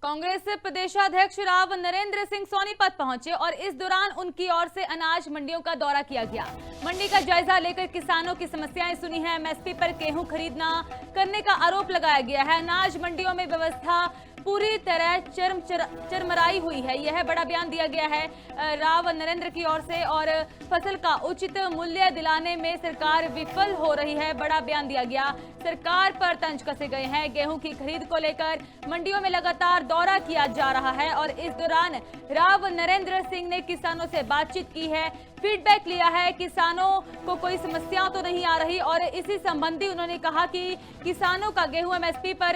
कांग्रेस प्रदेशाध्यक्ष राव नरेंद्र सिंह सोनीपत पहुंचे और इस दौरान उनकी ओर से अनाज मंडियों का दौरा किया गया। मंडी का जायजा लेकर किसानों की समस्याएं सुनी है। एमएसपी पर गेहूं खरीद न करने का आरोप लगाया गया है। अनाज मंडियों में व्यवस्था पूरी तरह चरमराई हुई है, यह बड़ा बयान दिया गया है राव नरेंद्र की ओर से। और फसल का उचित मूल्य दिलाने में सरकार विफल हो रही है, बड़ा बयान दिया गया। सरकार पर तंज कसे गए हैं। गेहूं की खरीद को लेकर मंडियों में लगातार दौरा किया जा रहा है और इस दौरान राव नरेंद्र सिंह ने किसानों से बातचीत की है, फीडबैक लिया है। किसानों को कोई समस्या तो नहीं आ रही और इसी संबंधी उन्होंने कहा कि किसानों का गेहूं एमएसपी पर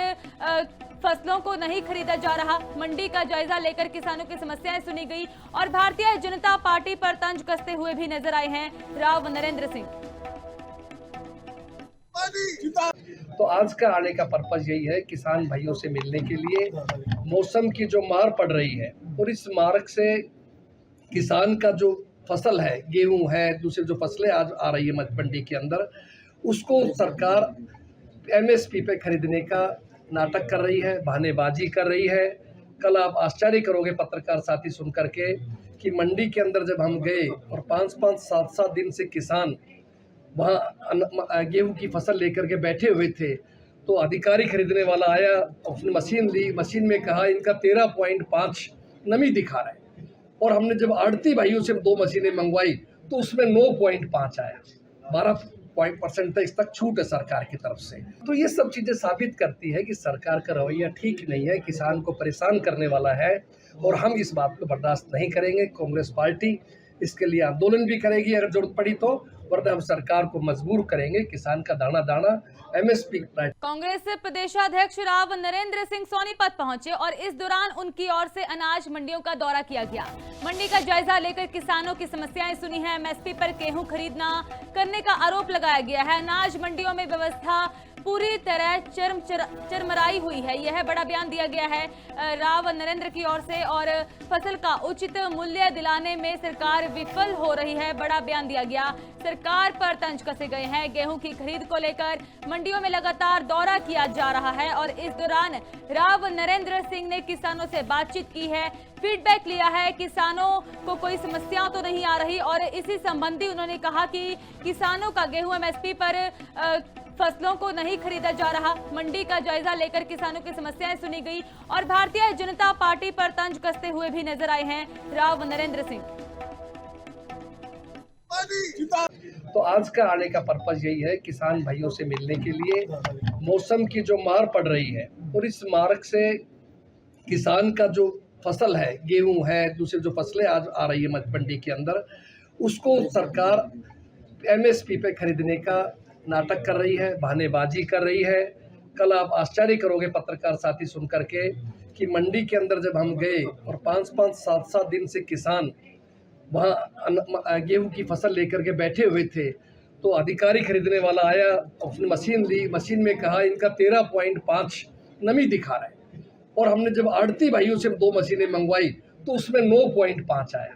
फसलों को नहीं खरीदा जा रहा। मंडी का जायजा लेकर किसानों की समस्याएं सुनी गई और भारतीय जनता पार्टी पर तंज कसते हुए भी नजर आए हैं राव नरेंद्र सिंह। तो आज का आने का पर्पज यही है, किसान भाइयों से मिलने के लिए। मौसम की जो मार पड़ रही है और इस मार्ग से किसान का जो फसल है, गेहूं है, दूसरे जो फसलें आज आ रही है मंडी के अंदर, उसको सरकार एमएसपी पे खरीदने का नाटक कर रही है, बहानेबाजी कर रही है। कल आप आश्चर्य करोगे पत्रकार साथी सुन करके कि मंडी के अंदर जब हम गए और 5-5, 7-7 दिन से किसान वहाँ गेहूं की फसल लेकर के बैठे हुए थे, तो अधिकारी खरीदने वाला आया, उसने मशीन ली, मशीन में कहा इनका 13.5 नमी दिखा रहा है। और हमने जब आड़ती भाइयों से 2 मशीनें मंगवाई तो उसमें 9.5 आया। 12% तक छूट है सरकार की तरफ से। तो ये सब चीज़ें साबित करती है कि सरकार का रवैया ठीक नहीं है, किसान को परेशान करने वाला है और हम इस बात को बर्दाश्त नहीं करेंगे। कांग्रेस पार्टी इसके लिए आंदोलन भी करेगी अगर जरूरत पड़ी तो, वरना हम सरकार को मजबूर करेंगे। किसान का दाना दाना एमएसपी। कांग्रेस प्रदेशाध्यक्ष राव नरेंद्र सिंह सोनीपत पहुंचे और इस दौरान उनकी ओर से अनाज मंडियों का दौरा किया गया। मंडी का जायजा लेकर किसानों की समस्याएं सुनी है। एमएसपी पर गेहूं खरीद न करने का आरोप लगाया गया है। अनाज मंडियों में व्यवस्था पूरी तरह चरमराई हुई है, यह बड़ा बयान दिया गया है राव नरेंद्र की ओर से। और फसल का उचित मूल्य दिलाने में सरकार विफल हो रही है, बड़ा बयान दिया गया। सरकार पर तंज कसे गए हैं। गेहूं की खरीद को लेकर मंडियों में लगातार दौरा किया जा रहा है और इस दौरान राव नरेंद्र सिंह ने किसानों से बातचीत की है, फीडबैक लिया है। किसानों को कोई समस्या तो नहीं आ रही और इसी संबंधी उन्होंने कहा कि किसानों का गेहूं एमएसपी पर फसलों को नहीं खरीदा जा रहा। मंडी का जायजा लेकर किसानों की समस्याएं सुनी गई और भारतीय जनता पार्टी पर तंज कसते हुए भी नजर आए हैं राव नरेंद्र सिंह। तो आज का आने का पर्पज यही है, किसान भाइयों से मिलने के लिए। मौसम की जो मार पड़ रही है और इस मार्ग से किसान का जो फसल है, गेहूं है, दूसरे जो फसलें आज आ रही है मंडी के अंदर, उसको सरकार एमएसपी पे खरीदने का नाटक कर रही है, बहानेबाजी कर रही है। कल आप आश्चर्य करोगे पत्रकार साथी सुन करके कि मंडी के अंदर जब हम गए और 5-5, 7-7 दिन से किसान वहाँ गेहूं की फसल लेकर के बैठे हुए थे, तो अधिकारी खरीदने वाला आया, उसने मशीन ली, मशीन में कहा इनका 13.5 नमी दिखा रहा है। और हमने जब आड़ती भाइयों से 2 मशीनें मंगवाई तो उसमें 9.5 आया।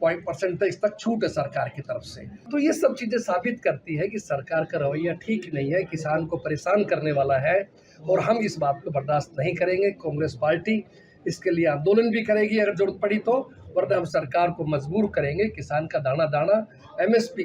12% तक छूट है सरकार की तरफ से। तो ये सब चीज़ें साबित करती है कि सरकार का रवैया ठीक नहीं है, किसान को परेशान करने वाला है और हम इस बात को बर्दाश्त नहीं करेंगे। कांग्रेस पार्टी इसके लिए आंदोलन भी करेगी अगर जरूरत पड़ी तो, वरना हम सरकार को मजबूर करेंगे। किसान का दाना दाना एमएसपी